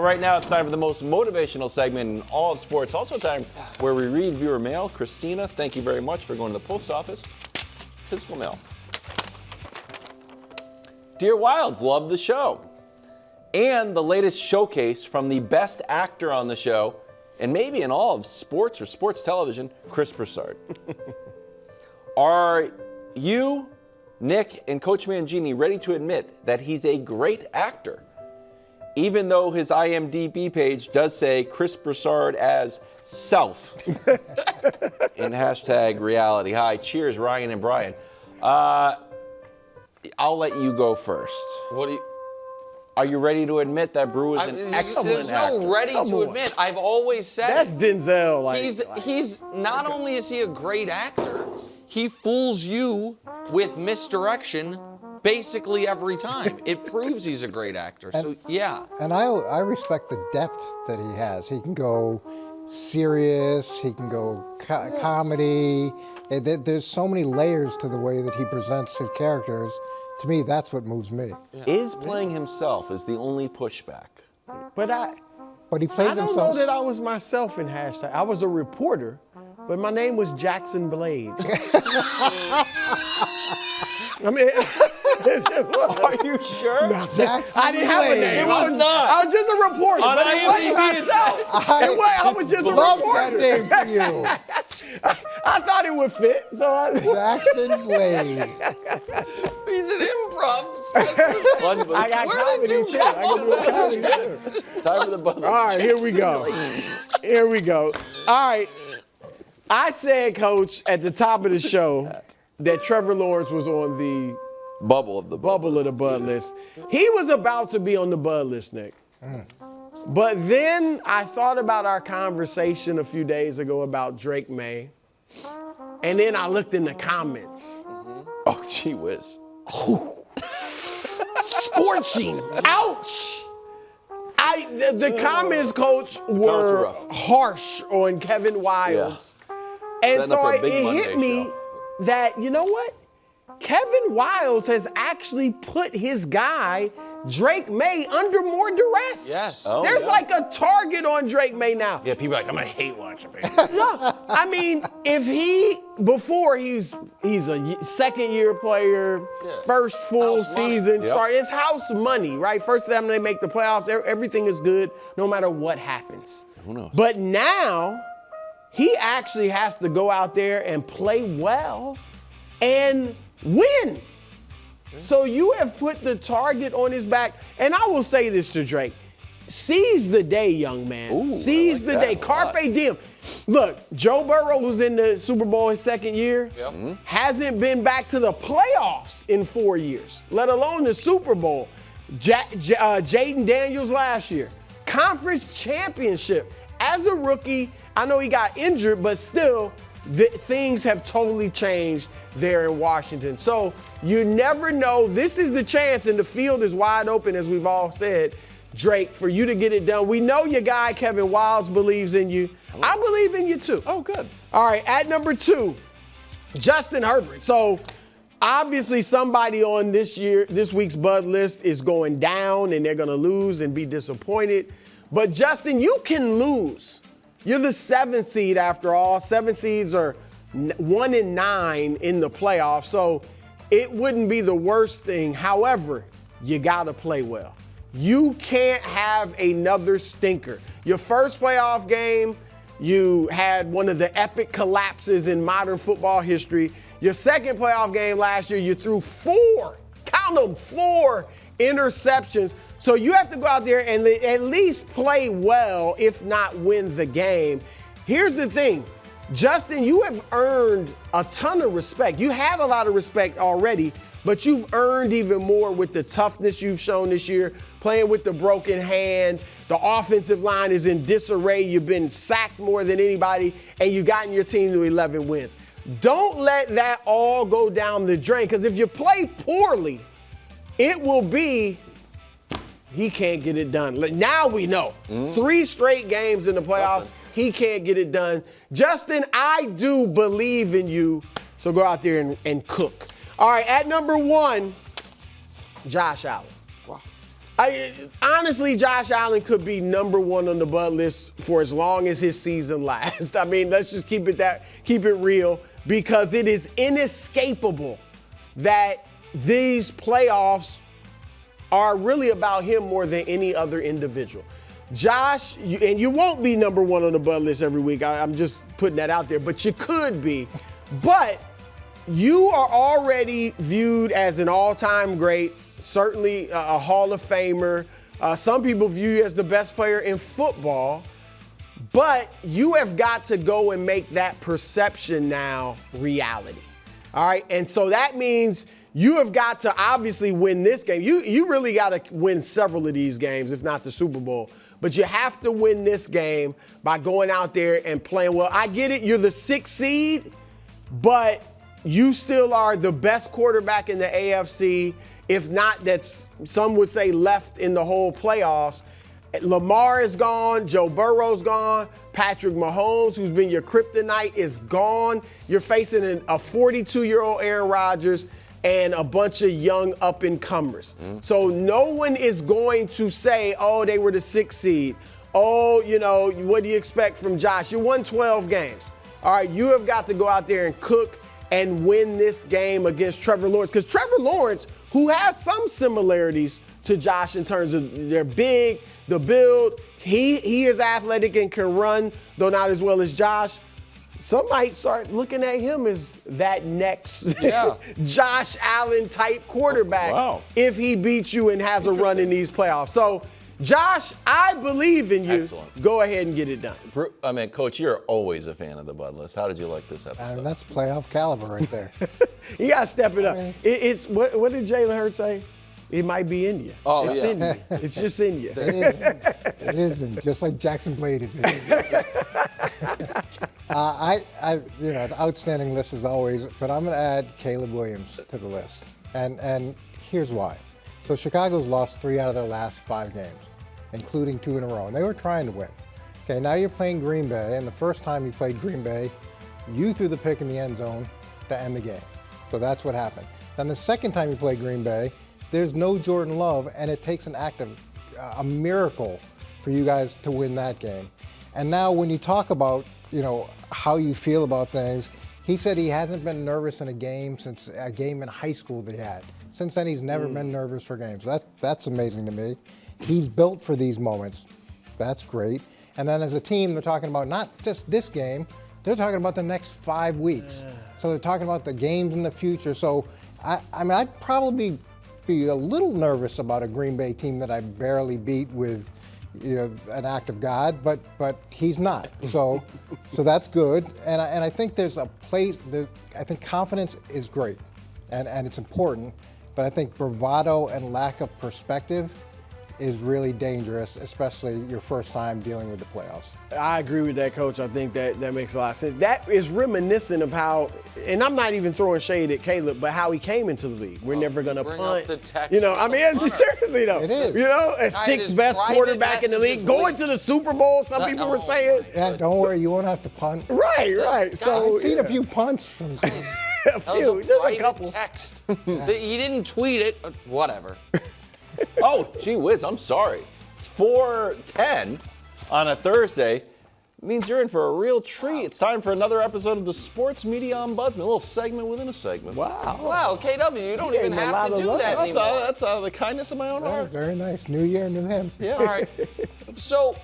right now it's time for the most motivational segment in all of sports. Also time where we read viewer mail. Christina, thank you very much for going to the post office. Physical mail. Dear Wilds, love the show. And the latest showcase from the best actor on the show, and maybe in all of sports or sports television, Chris Broussard. Are you, Nick, and Coach Mangini ready to admit that he's a great actor, even though his IMDb page does say Chris Broussard as self in #reality? Hi, cheers, Ryan and Brian. I'll let you go first. Are you ready to admit that Brew is an excellent There's actor? no ready to admit. I've always said That's Denzel. he's not only is he a great actor, he fools you with misdirection basically every time. It proves he's a great actor. So yeah. And I respect the depth that he has. He can go serious. He can go comedy. There's so many layers to the way that he presents his characters. To me, that's what moves me. Yeah. Is playing himself is the only pushback. But he plays I don't himself. know that I was myself in #. I was a reporter, but my name was Jackson Blade. I mean, are you sure? No, Jackson I didn't have a name. It was not. I was just a reporter. On but it wasn't IMDb, myself. I was just a love reporter. that name for you. I thought it would fit, so Jackson Blade. He's an improv Fun, I got Where comedy did you too. get I can do all comedy those too. Time for the button. All right, here we go. Here we go. All right. I said, Coach, at the top of the show that Trevor Lawrence was on the Bubble of the bubble of the Bud list. He was about to be on the Bud list, Nick. But then I thought about our conversation a few days ago about Drake May. And then I looked in the comments. Oh, gee whiz. Scorching. Ouch. The comments, Coach, were rough. harsh on Kevin Wilds. And Setting up so for a big it Monday hit me show. that, you know what? Kevin Wilds has actually put his guy, Drake May, under more duress. Yes. Oh, There's yeah. like a target on Drake May now. Yeah, people are like, I'm gonna hate watching it. No, I mean, if he's a second-year player, first full House money. season, Yep. start. It's house money, right? First time they make the playoffs, everything is good, no matter what happens. Who knows? But now, he actually has to go out there and play well and win. So you have put the target on his back. And I will say this to Drake. Seize the day, young man. Ooh, Seize I like the that day. a lot. Carpe diem. Look, Joe Burrow was in the Super Bowl his second year. Yep. Hasn't been back to the playoffs in 4 years, let alone the Super Bowl. Jaden Daniels last year. Conference championship. As a rookie, I know he got injured, but still, things have totally changed there in Washington. So you never know. This is the chance, and the field is wide open, as we've all said, Drake, for you to get it done. We know your guy, Kevin Wilds, believes in you. I believe in you, too. Oh, good. All right, at number 2, Justin Herbert. So obviously somebody on this week's Bud list is going down, and they're going to lose and be disappointed. But Justin, you can lose. You're the 7th seed after all. 7 seeds are 1 and 9 in the playoffs, so it wouldn't be the worst thing. However, you got to play well. You can't have another stinker. Your first playoff game, you had one of the epic collapses in modern football history. Your second playoff game last year, you threw 4 interceptions. So you have to go out there and at least play well, if not win the game. Here's the thing. Justin, you have earned a ton of respect. You had a lot of respect already, but you've earned even more with the toughness you've shown this year, playing with the broken hand. The offensive line is in disarray. You've been sacked more than anybody, and you've gotten your team to 11 wins. Don't let that all go down the drain, because if you play poorly, it will be he can't get it done. Now we know. 3 straight games in the playoffs. He can't get it done. Justin, I do believe in you, so go out there and cook. All right, at number 1, Josh Allen. Wow. Honestly, Josh Allen could be number one on the Bud list for as long as his season lasts. I mean, let's just keep it real, because it is inescapable that these playoffs are really about him more than any other individual. Josh, and you won't be number one on the Bud list every week. I'm just putting that out there, but you could be. But you are already viewed as an all-time great, certainly a Hall of Famer. Some people view you as the best player in football, but you have got to go and make that perception now reality. All right, and so that means you have got to obviously win this game. You really got to win several of these games, if not the Super Bowl. But you have to win this game by going out there and playing well. I get it, you're the 6th seed, but you still are the best quarterback in the AFC. If not, that's, some would say, left in the whole playoffs. Lamar is gone. Joe Burrow's gone. Patrick Mahomes, who's been your kryptonite, is gone. You're facing a 42-year-old Aaron Rodgers and a bunch of young up-and-comers. So no one is going to say, oh, they were the 6th seed. Oh, what do you expect from Josh? You won 12 games. All right, you have got to go out there and cook and win this game against Trevor Lawrence. Because Trevor Lawrence, who has some similarities to Josh in terms of they're big, the build, he is athletic and can run, though not as well as Josh. Some might start looking at him as that next Josh Allen type quarterback if he beats you and has a run in these playoffs. So, Josh, I believe in you. Excellent. Go ahead and get it done. I mean, Coach, you're always a fan of the Bud list. How did you like this episode? That's playoff caliber right there. You got to step it up. It's what did Jalen Hurts say? It might be in you. Oh, it's in you. It's just in you. It is, just like Jackson Blade is in you. The outstanding list as always, but I'm going to add Caleb Williams to the list, and here's why. So Chicago's lost 3 out of their last 5 games, including 2 in a row, and they were trying to win. Okay, now you're playing Green Bay, and the first time you played Green Bay, you threw the pick in the end zone to end the game. So that's what happened. Then the second time you played Green Bay, there's no Jordan Love, and it takes a miracle for you guys to win that game. And now when you talk about, how you feel about things, he said he hasn't been nervous in a game since a game in high school that he had. Since then, he's never been nervous for games. That's amazing to me. He's built for these moments. That's great. And then as a team, they're talking about not just this game, they're talking about the next 5 weeks. So they're talking about the games in the future. So, I'd probably be a little nervous about a Green Bay team that I barely beat with, an act of God, but he's not. So that's good. And I think there's a place. I think confidence is great, and it's important. But I think bravado and lack of perspective is really dangerous, especially your first time dealing with the playoffs. I agree with that, Coach. I think that makes a lot of sense. That is reminiscent of how, and I'm not even throwing shade at Caleb, but how he came into the league. We're never going to punt. Seriously though. It is. A 6th best quarterback in the league, going to the Super Bowl, some people were saying. Yeah, don't worry, you won't have to punt. Right. So I've seen a few punts from a few, just a couple. Text. He didn't tweet it. Whatever. Oh, gee whiz, I'm sorry. It's 4:10 on a Thursday. It means you're in for a real treat. It's time for another episode of the Sports Media Ombudsman, a little segment within a segment. Wow, KW, you don't even have to do that anymore. That's the kindness of my own heart. Very nice. New year, new him. Yeah. All right. So,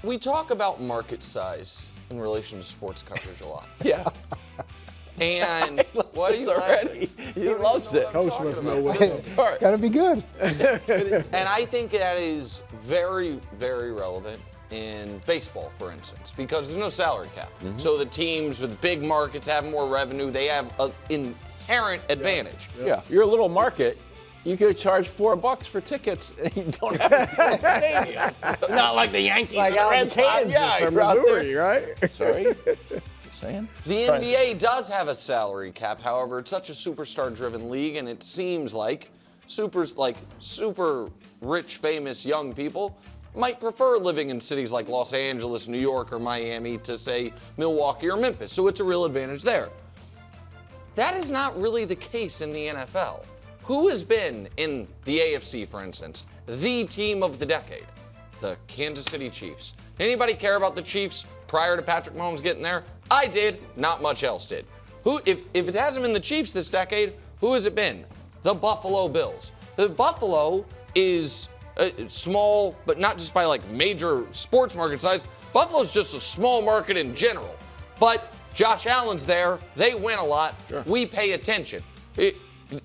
we talk about market size in relation to sports coverage a lot. Yeah. And what are you already? He loves it. Coach must know what. It's got to be good. And I think that is very, very relevant in baseball, for instance, because there's no salary cap. So the teams with big markets have more revenue. They have an inherent advantage. Yeah. You're a little market. You could charge $4 for tickets, and you don't have to stadiums. Not like the Yankees, Like or out the in Red Sox. Kansas or Missouri, right? Sorry. Saying? The NBA does have a salary cap. However, it's such a superstar-driven league, and it seems like super rich, famous young people might prefer living in cities like Los Angeles, New York, or Miami to, say, Milwaukee or Memphis. So it's a real advantage there. That is not really the case in the NFL. who has been in the AFC, for instance, the team of the decade? The Kansas City Chiefs. Anybody care about the Chiefs prior to Patrick Mahomes getting there? I did. Not much else did. If it hasn't been the Chiefs this decade, who has it been? The Buffalo Bills. The Buffalo is small, but not just by like major sports market size. Buffalo's just a small market in general. But Josh Allen's there. They win a lot. Sure. We pay attention.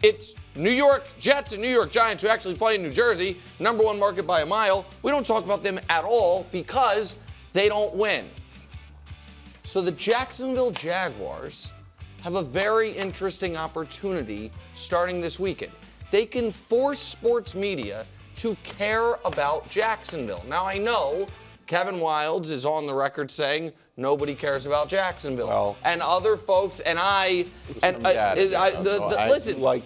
It's New York Jets and New York Giants who actually play in New Jersey, number one market by a mile. We don't talk about them at all because they don't win. So the Jacksonville Jaguars have a very interesting opportunity starting this weekend. They can force sports media to care about Jacksonville. Now I know Kevin Wildes is on the record saying nobody cares about Jacksonville, well, and other folks, and listen,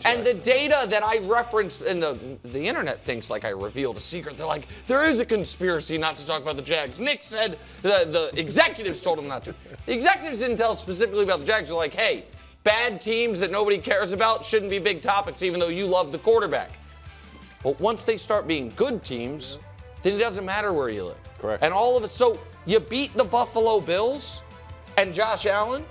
and the data that I referenced, and the internet thinks like I revealed a secret. They're like, there is a conspiracy not to talk about the Jags. Nick said the executives told him not to. The executives didn't tell specifically about the Jags. They're like, hey, bad teams that nobody cares about shouldn't be big topics, even though you love the quarterback. But once they start being good teams, then it doesn't matter where you live. Correct. And all of us, so you beat the Buffalo Bills and Josh Allen.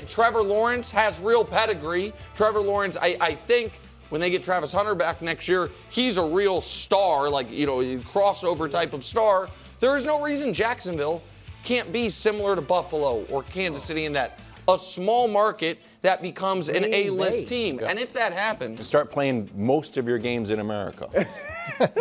Trevor Lawrence has real pedigree. Trevor Lawrence, I think when they get Travis Hunter back next year, he's a real star, like, crossover type of star. There is no reason Jacksonville can't be similar to Buffalo or Kansas City in that a small market that becomes an A-list team. Yeah. And if that happens, start playing most of your games in America.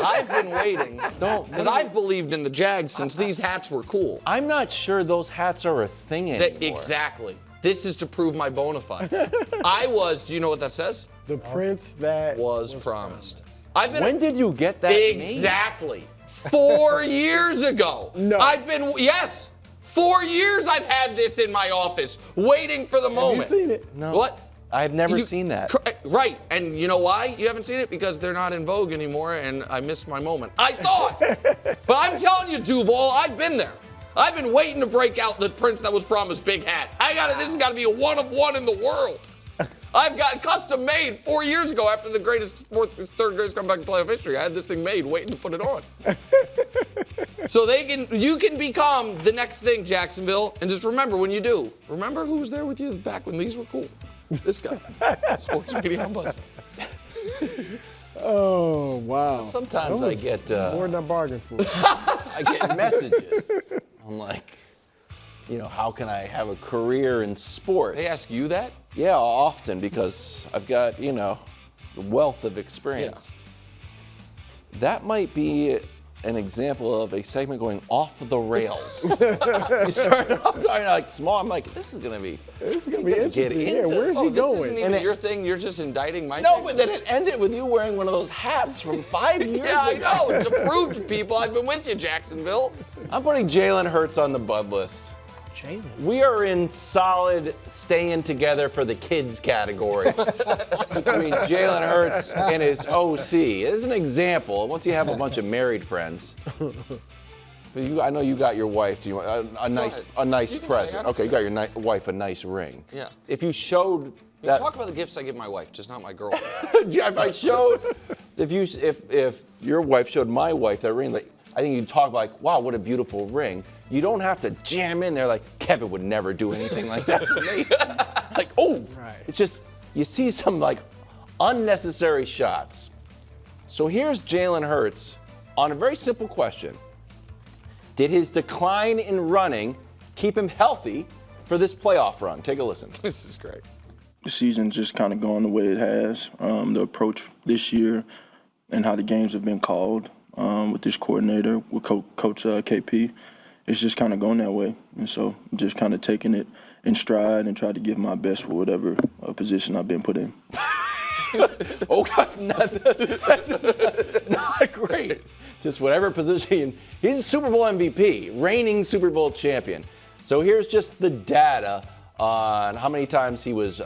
I've been waiting, because I've believed in the Jags since these hats were cool. I'm not sure those hats are a thing anymore. Exactly. This is to prove my bona fide. Do you know what that says? The prince that was promised. When did you get that? Exactly. 4 years ago. No. Yes. 4 years I've had this in my office, waiting for the moment. Have you seen it? No. What? I've never seen that. Right. And you know why you haven't seen it? Because they're not in vogue anymore, and I missed my moment. I thought. But I'm telling you, Duval, I've been there. I've been waiting to break out the prince that was promised big hat. This has got to be a one of one in the world. I've got custom made 4 years ago after the third greatest comeback in playoff history. I had this thing made, waiting to put it on. So you can become the next thing, Jacksonville. And just remember when you do, remember who was there with you back when these were cool. This guy, sports media ombudsman. Oh, wow. Sometimes I get more than I bargained for. I get messages. I'm like, how can I have a career in sports? They ask you that? Yeah, often, because I've got, a wealth of experience. Yeah. That might be an example of a segment going off the rails. You start off talking like small. I'm like, this is gonna be interesting. Yeah, where's he going? This isn't even your thing. You're just indicting my thing. No, but then it ended with you wearing one of those hats from 5 years ago. Yeah, I know. It's approved to people. I've been with you, Jacksonville. I'm putting Jalen Hurts on the bud list. We are in solid staying together for the kids category between Jalen Hurts and his OC. As an example, once you have a bunch of married friends, I know you got your wife. Do you want a nice present? Okay, you got your wife a nice ring. Yeah. If you showed that, talk about the gifts I give my wife, just not my girlfriend. if your wife showed my wife that ring, like, I think you'd talk like, wow, what a beautiful ring. You don't have to jam in there like, Kevin would never do anything like that to me. Like, oh, right. It's just, you see some like unnecessary shots. So here's Jalen Hurts on a very simple question. Did his decline in running keep him healthy for this playoff run? Take a listen. This is great. The season's just kind of going the way it has. The approach this year and how the games have been called. With this coordinator, with Coach KP, it's just kind of going that way. And so I'm just kind of taking it in stride and try to give my best for whatever position I've been put in. Okay, not great. Just whatever position. He's a Super Bowl MVP, reigning Super Bowl champion. So here's just the data on how many times he was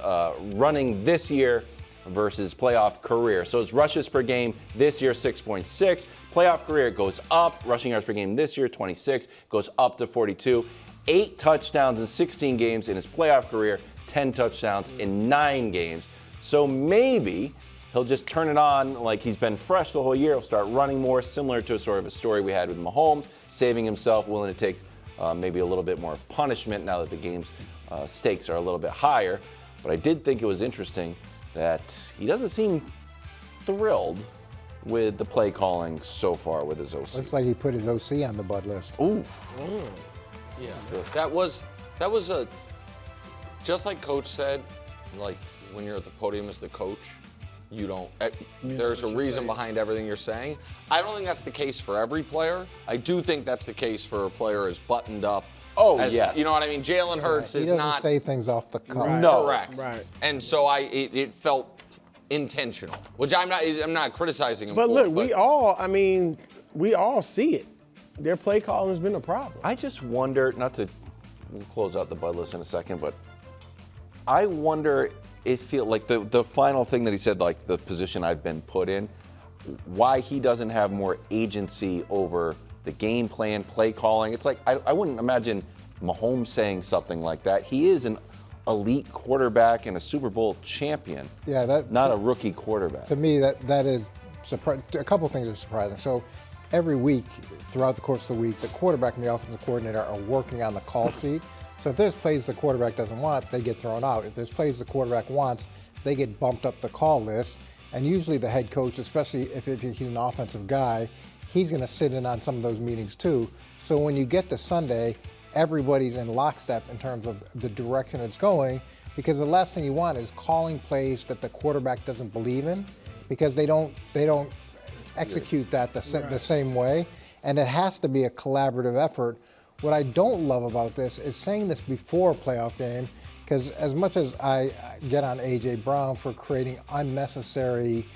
running this year versus playoff career. So his rushes per game this year, 6.6. Playoff career goes up. Rushing yards per game this year, 26. Goes up to 42. 8 touchdowns in 16 games in his playoff career. 10 touchdowns in 9 games. So maybe he'll just turn it on like he's been fresh the whole year. He'll start running more, similar to a sort of a story we had with Mahomes, saving himself, willing to take maybe a little bit more punishment now that the game's stakes are a little bit higher. But I did think it was interesting that he doesn't seem thrilled with the play calling so far with his OC. Looks like he put his OC on the bud list. Ooh. Yeah, that was a, just like Coach said, like when you're at the podium as the coach, you don't, there's a reason behind everything you're saying. I don't think that's the case for every player. I do think that's the case for a player as buttoned up. Oh, as, yes. You know what I mean? Jalen Hurts He is doesn't not say things off the cuff. Right. No. correct. Right. And so it felt intentional, which I'm not criticizing him But for. look, we all see it. Their play calling has been a problem. I just wonder, not to we'll close out the bud list in a second, but I wonder if like the final thing that he said, like the position I've been put in, why he doesn't have more agency over the game plan, play calling. It's like, I wouldn't imagine Mahomes saying something like that. He is an elite quarterback and a Super Bowl champion. Yeah, not a rookie quarterback. To me, that is surprising. A couple of things are surprising. So every week, throughout the course of the week, the quarterback and the offensive coordinator are working on the call sheet. So if there's plays the quarterback doesn't want, they get thrown out. If there's plays the quarterback wants, they get bumped up the call list. And usually the head coach, especially if he's an offensive guy, he's going to sit in on some of those meetings too. So when you get to Sunday, everybody's in lockstep in terms of the direction it's going, because the last thing you want is calling plays that the quarterback doesn't believe in, because they don't execute that the same way, and it has to be a collaborative effort. What I don't love about this is saying this before a playoff game, because as much as I get on A.J. Brown for creating unnecessary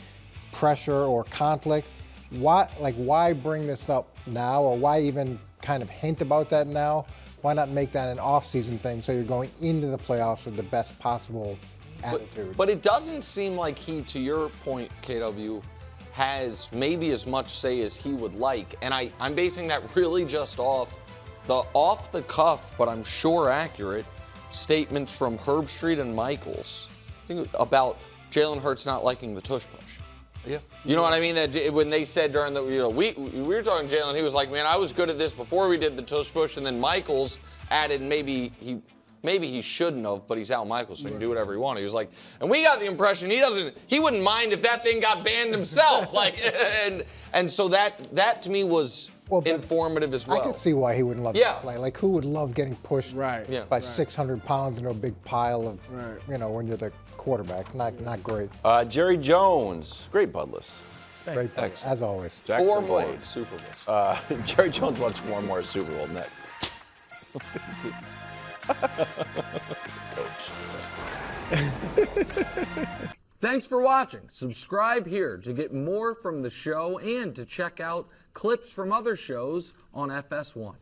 pressure or conflict, why bring this up now, or why even kind of hint about that now? Why not make that an off-season thing so you're going into the playoffs with the best possible attitude? But it doesn't seem like he, to your point, KW, has maybe as much say as he would like. And I'm basing that really just off the cuff, but I'm sure accurate, statements from Herbert and Michaels about Jalen Hurts not liking the tush push. Yeah. You know what I mean? That when they said during the, we were talking to Jalen, he was like, man, I was good at this before we did the tush push, and then Michaels added maybe he shouldn't have, but he's Al Michaels, so he can do whatever he wants. He was like, and we got the impression he wouldn't mind if that thing got banned himself. Like, and so that to me was informative as well. I could see why he wouldn't love to play. Like, who would love getting pushed by 600 pounds into a big pile of, when you're the quarterback? Not great. Jerry Jones, great bud list. Great, as always. Jackson 4 more Blade. Super Bowls. Jerry Jones wants 4 more Super Bowl next. Thanks for watching. Subscribe here to get more from the show and to check out clips from other shows on FS1.